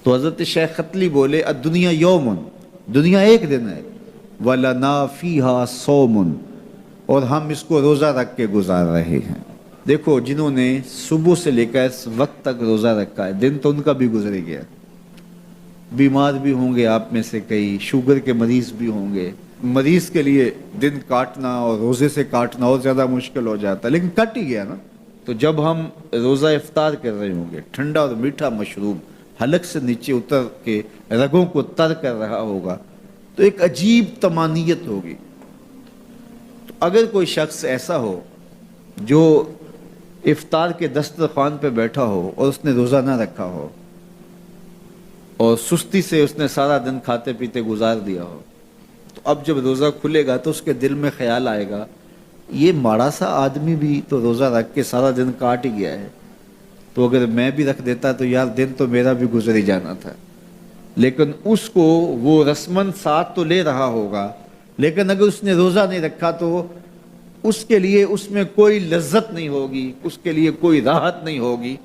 تو حضرت شیخ ختلی بولے الدنیا یومن، دنیا ایک دن ہے، وَلَنَا فِيهَا صَوْمٌ، اور ہم اس کو روزہ رکھ کے گزار رہے ہیں۔ دیکھو جنہوں نے صبح سے لے کر اس وقت تک روزہ رکھا ہے، دن تو ان کا بھی گزر گیا، بیمار بھی ہوں گے آپ میں سے کئی، شوگر کے مریض بھی ہوں گے، مریض کے لیے دن کاٹنا اور روزے سے کاٹنا اور زیادہ مشکل ہو جاتا ہے، لیکن کٹ ہی گیا نا۔ تو جب ہم روزہ افطار کر رہے ہوں گے، ٹھنڈا اور میٹھا مشروب حلق سے نیچے اتر کے رگوں کو تر کر رہا ہوگا، تو ایک عجیب طمانینت ہوگی۔ تو اگر کوئی شخص ایسا ہو جو افطار کے دسترخوان پہ بیٹھا ہو اور اس نے روزہ نہ رکھا ہو اور سستی سے اس نے سارا دن کھاتے پیتے گزار دیا ہو، تو اب جب روزہ کھلے گا تو اس کے دل میں خیال آئے گا یہ ماڑا سا آدمی بھی تو روزہ رکھ کے سارا دن کاٹ ہی گیا ہے، تو اگر میں بھی رکھ دیتا تو یار دن تو میرا بھی گزر ہی جانا تھا۔ لیکن اس کو وہ رسماً ساتھ تو لے رہا ہوگا، لیکن اگر اس نے روزہ نہیں رکھا تو اس کے لیے اس میں کوئی لذت نہیں ہوگی، اس کے لیے کوئی راحت نہیں ہوگی۔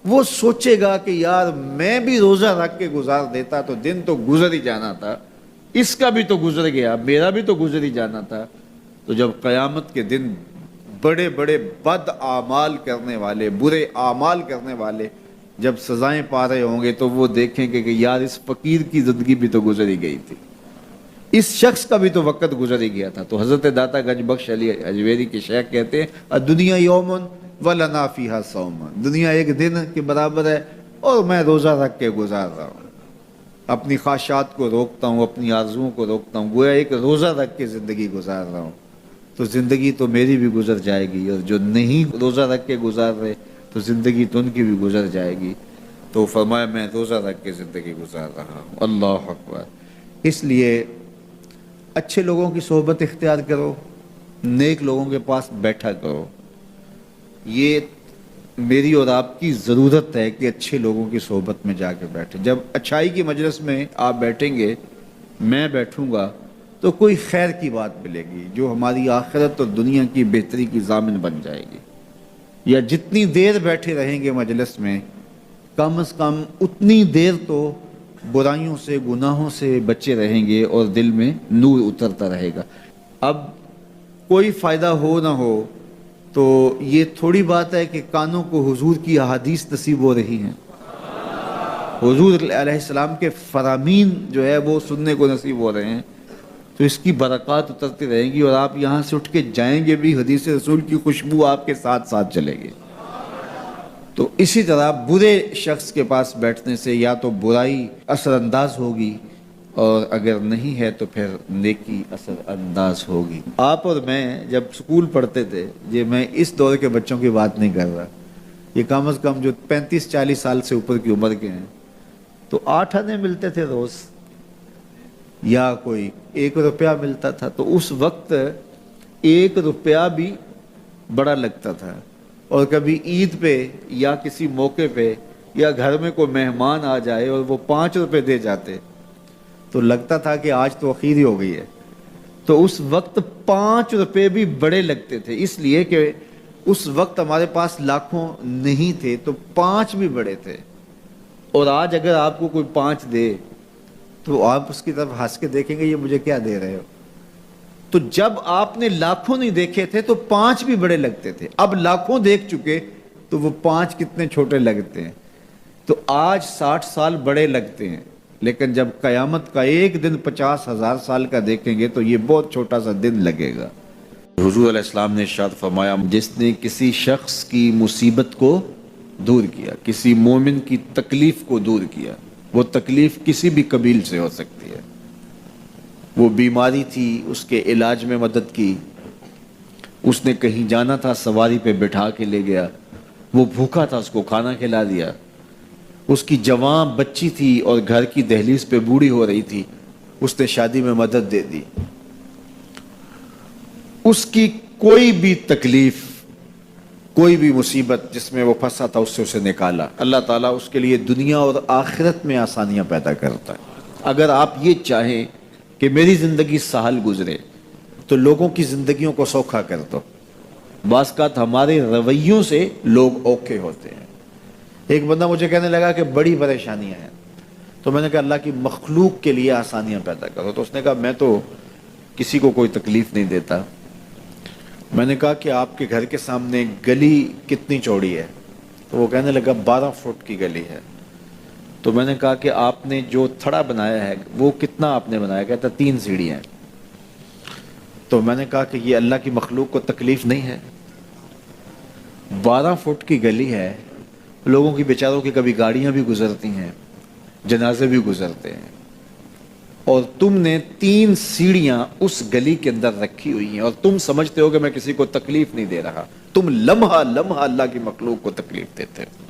وہ سوچے گا کہ یار میں بھی روزہ رکھ کے گزار دیتا تو دن تو گزر ہی جانا تھا، اس کا بھی تو گزر گیا، میرا بھی تو گزر ہی جانا تھا۔ تو جب قیامت کے دن بڑے بڑے بد اعمال کرنے والے، برے اعمال کرنے والے جب سزائیں پا رہے ہوں گے تو وہ دیکھیں گے کہ یار اس فقیر کی زندگی بھی تو گزر ہی گئی تھی، اس شخص کا بھی تو وقت گزر ہی گیا تھا۔ تو حضرت داتا گنج بخش علی اجویری کے شیخ کہتے ہیں الدنیا یومن وَلَنَا فِيهَا صَوْمٌ، دنیا ایک دن کے برابر ہے اور میں روزہ رکھ کے گزار رہا ہوں، اپنی خواہشات کو روکتا ہوں، اپنی آرزوؤں کو روکتا ہوں، گویا ایک روزہ رکھ کے زندگی گزار رہا ہوں۔ تو زندگی تو میری بھی گزر جائے گی، اور جو نہیں روزہ رکھ کے گزار رہے تو زندگی تو ان کی بھی گزر جائے گی۔ تو فرمایا میں روزہ رکھ کے زندگی گزار رہا ہوں۔ اللہ اکبر۔ اس لیے اچھے لوگوں کی صحبت اختیار کرو، نیک لوگوں کے پاس بیٹھا کرو۔ یہ میری اور آپ کی ضرورت ہے کہ اچھے لوگوں کی صحبت میں جا کے بیٹھیں۔ جب اچھائی کی مجلس میں آپ بیٹھیں گے، میں بیٹھوں گا، تو کوئی خیر کی بات ملے گی جو ہماری آخرت اور دنیا کی بہتری کی ضامن بن جائے گی۔ یا جتنی دیر بیٹھے رہیں گے مجلس میں، کم از کم اتنی دیر تو برائیوں سے، گناہوں سے بچے رہیں گے اور دل میں نور اترتا رہے گا۔ اب کوئی فائدہ ہو نہ ہو تو یہ تھوڑی بات ہے کہ کانوں کو حضور کی احادیث نصیب ہو رہی ہیں، حضور علیہ السلام کے فرامین جو ہے وہ سننے کو نصیب ہو رہے ہیں، تو اس کی برکات اترتی رہیں گی، اور آپ یہاں سے اٹھ کے جائیں گے بھی حدیث رسول کی خوشبو آپ کے ساتھ ساتھ چلے گی۔ تو اسی طرح برے شخص کے پاس بیٹھنے سے یا تو برائی اثر انداز ہوگی، اور اگر نہیں ہے تو پھر نیکی اثر انداز ہوگی۔ آپ اور میں جب سکول پڑھتے تھے، یہ میں اس دور کے بچوں کی بات نہیں کر رہا، یہ کم از کم جو 35-40 سال سے اوپر کی عمر کے ہیں، تو 8 آنے ملتے تھے روز، یا کوئی 1 روپیہ ملتا تھا، تو اس وقت 1 روپیہ بھی بڑا لگتا تھا، اور کبھی عید پہ یا کسی موقع پہ یا گھر میں کوئی مہمان آ جائے اور وہ 5 روپے دے جاتے تو لگتا تھا کہ آج تو اخیر ہی ہو گئی ہے۔ تو اس وقت 5 روپے بھی بڑے لگتے تھے، اس لیے کہ اس وقت ہمارے پاس لاکھوں نہیں تھے، تو 5 بھی بڑے تھے۔ اور آج اگر آپ کو کوئی 5 دے تو آپ اس کی طرف ہنس کے دیکھیں گے یہ مجھے کیا دے رہے ہو۔ تو جب آپ نے لاکھوں نہیں دیکھے تھے تو 5 بھی بڑے لگتے تھے، اب لاکھوں دیکھ چکے تو وہ 5 کتنے چھوٹے لگتے ہیں۔ تو آج 60 سال بڑے لگتے ہیں، لیکن جب قیامت کا ایک دن 50,000 سال کا دیکھیں گے تو یہ بہت چھوٹا سا دن لگے گا۔ حضور علیہ السلام نے ارشاد فرمایا جس نے کسی شخص کی مصیبت کو دور کیا، کسی مومن کی تکلیف کو دور کیا، وہ تکلیف کسی بھی قبیل سے ہو سکتی ہے، وہ بیماری تھی اس کے علاج میں مدد کی، اس نے کہیں جانا تھا سواری پہ بٹھا کے لے گیا، وہ بھوکا تھا اس کو کھانا کھلا دیا، اس کی جوان بچی تھی اور گھر کی دہلیز پہ بوڑھی ہو رہی تھی، اس نے شادی میں مدد دے دی، اس کی کوئی بھی تکلیف، کوئی بھی مصیبت جس میں وہ پھنسا تھا اس سے اسے نکالا۔ اللہ تعالیٰ اس کے لیے دنیا اور آخرت میں آسانیاں پیدا کرتا ہے۔ اگر آپ یہ چاہیں کہ میری زندگی سہل گزرے تو لوگوں کی زندگیوں کو سوکھا کر دو۔ بعض اوقات ہمارے رویوں سے لوگ اوکھے ہوتے ہیں۔ ایک بندہ مجھے کہنے لگا کہ بڑی پریشانیاں ہیں، تو میں نے کہا اللہ کی مخلوق کے لیے آسانیاں پیدا کرو. تو اس نے کہا میں تو کسی کو کوئی تکلیف نہیں دیتا. میں نے کہا کہ آپ کے گھر کے سامنے گلی کتنی چوڑی ہے؟ تو وہ کہنے لگا 12 فٹ کی گلی ہے. تو میں نے کہا کہ آپ نے جو تھڑا بنایا ہے وہ کتنا آپ نے بنایا؟ کہتا 3 سیڑھیاں. تو میں نے کہا کہ یہ اللہ کی مخلوق کو تکلیف نہیں ہے؟ 12 فٹ کی گلی ہے, لوگوں کی بیچاروں کی کبھی گاڑیاں بھی گزرتی ہیں, جنازے بھی گزرتے ہیں, اور تم نے 3 سیڑھیاں اس گلی کے اندر رکھی ہوئی ہیں اور تم سمجھتے ہو کہ میں کسی کو تکلیف نہیں دے رہا. تم لمحہ لمحہ اللہ کی مخلوق کو تکلیف دیتے ہو.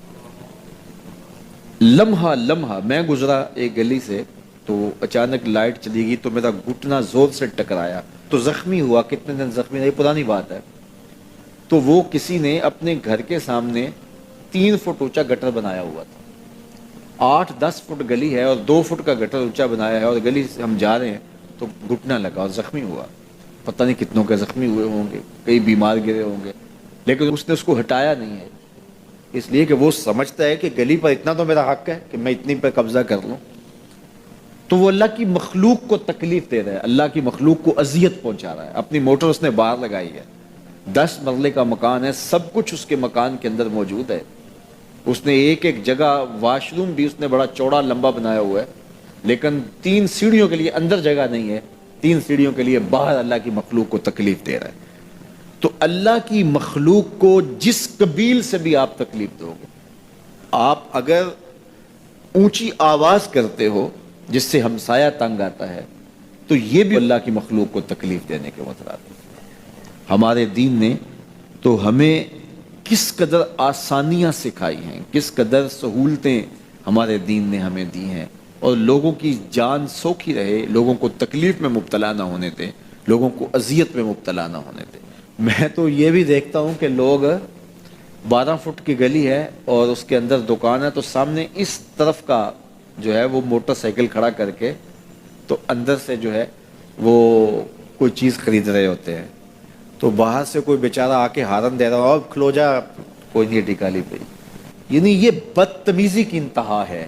لمحہ لمحہ. میں گزرا ایک گلی سے تو اچانک لائٹ چلی گئی تو میرا گھٹنا زور سے ٹکرایا تو زخمی ہوا. کتنے دن زخمی نہیں, پرانی بات ہے. تو وہ کسی نے اپنے گھر کے سامنے 3 فٹ اونچا گٹر بنایا ہوا تھا. 8-10 فٹ گلی ہے اور 2 فٹ کا گٹر اونچا بنایا ہے, اور گلی سے ہم جا رہے ہیں تو گھٹنا لگا اور زخمی ہوا. پتہ نہیں کتنوں کے زخمی ہوئے ہوں گے, کئی بیمار گرے ہوں گے, لیکن اس نے اس کو ہٹایا نہیں ہے, اس لیے کہ وہ سمجھتا ہے کہ گلی پر اتنا تو میرا حق ہے کہ میں اتنی پہ قبضہ کر لوں. تو وہ اللہ کی مخلوق کو تکلیف دے رہا ہے, اللہ کی مخلوق کو اذیت پہنچا رہا ہے. اپنی موٹر اس نے باہر لگائی ہے, 10 مرلے کا مکان ہے, سب کچھ اس کے مکان کے اندر موجود ہے. اس نے ایک ایک جگہ, واش روم بھی اس نے بڑا چوڑا لمبا بنایا ہوا ہے, لیکن 3 سیڑھیوں کے لیے اندر جگہ نہیں ہے, 3 سیڑھیوں کے لیے باہر اللہ کی مخلوق کو تکلیف دے رہا ہے. تو اللہ کی مخلوق کو جس قبیل سے بھی آپ تکلیف دو گے, آپ اگر اونچی آواز کرتے ہو جس سے ہمسایہ تنگ آتا ہے, تو یہ بھی اللہ کی مخلوق کو تکلیف دینے کے مترادف ہے. ہمارے دین نے تو ہمیں کس قدر آسانیاں سکھائی ہیں, کس قدر سہولتیں ہمارے دین نے ہمیں دی ہیں, اور لوگوں کی جان سوکھی رہے, لوگوں کو تکلیف میں مبتلا نہ ہونے دیں, لوگوں کو اذیت میں مبتلا نہ ہونے دیں. میں تو یہ بھی دیکھتا ہوں کہ لوگ 12 فٹ کی گلی ہے اور اس کے اندر دکان ہے, تو سامنے اس طرف کا جو ہے وہ موٹر سائیکل کھڑا کر کے تو اندر سے جو ہے وہ کوئی چیز خرید رہے ہوتے ہیں. تو باہر سے کوئی بیچارہ آ کے ہارن دے رہا ہو, اب کھلو جا, کوئی نہیں ٹکالی پہ. یعنی یہ بدتمیزی کی انتہا ہے,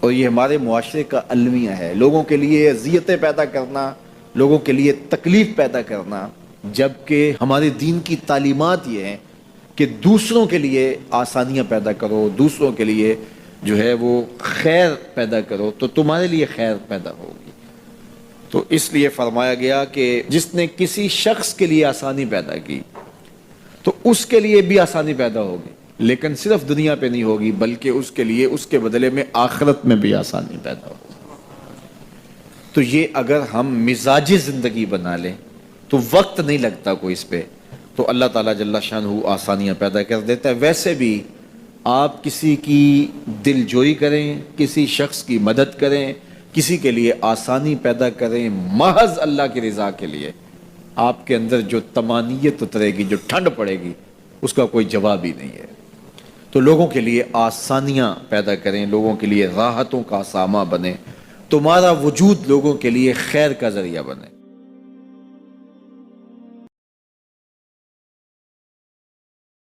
اور یہ ہمارے معاشرے کا المیہ ہے. لوگوں کے لیے اذیتیں پیدا کرنا, لوگوں کے لیے تکلیف پیدا کرنا, جبکہ ہمارے دین کی تعلیمات یہ ہیں کہ دوسروں کے لیے آسانیاں پیدا کرو, دوسروں کے لیے جو ہے وہ خیر پیدا کرو, تو تمہارے لیے خیر پیدا ہوگی. تو اس لیے فرمایا گیا کہ جس نے کسی شخص کے لیے آسانی پیدا کی تو اس کے لیے بھی آسانی پیدا ہوگی, لیکن صرف دنیا پہ نہیں ہوگی بلکہ اس کے لیے اس کے بدلے میں آخرت میں بھی آسانی پیدا ہوگی. تو یہ اگر ہم مزاجی زندگی بنا لیں تو وقت نہیں لگتا کوئی اس پہ, تو اللہ تعالیٰ جل شانہ آسانیاں پیدا کر دیتا ہے. ویسے بھی آپ کسی کی دل جوئی کریں, کسی شخص کی مدد کریں, کسی کے لیے آسانی پیدا کریں محض اللہ کی رضا کے لیے, آپ کے اندر جو طمانینت اترے گی, جو ٹھنڈ پڑے گی, اس کا کوئی جواب ہی نہیں ہے. تو لوگوں کے لیے آسانیاں پیدا کریں, لوگوں کے لیے راحتوں کا سامہ بنے, تمہارا وجود لوگوں کے لیے خیر کا ذریعہ بنے.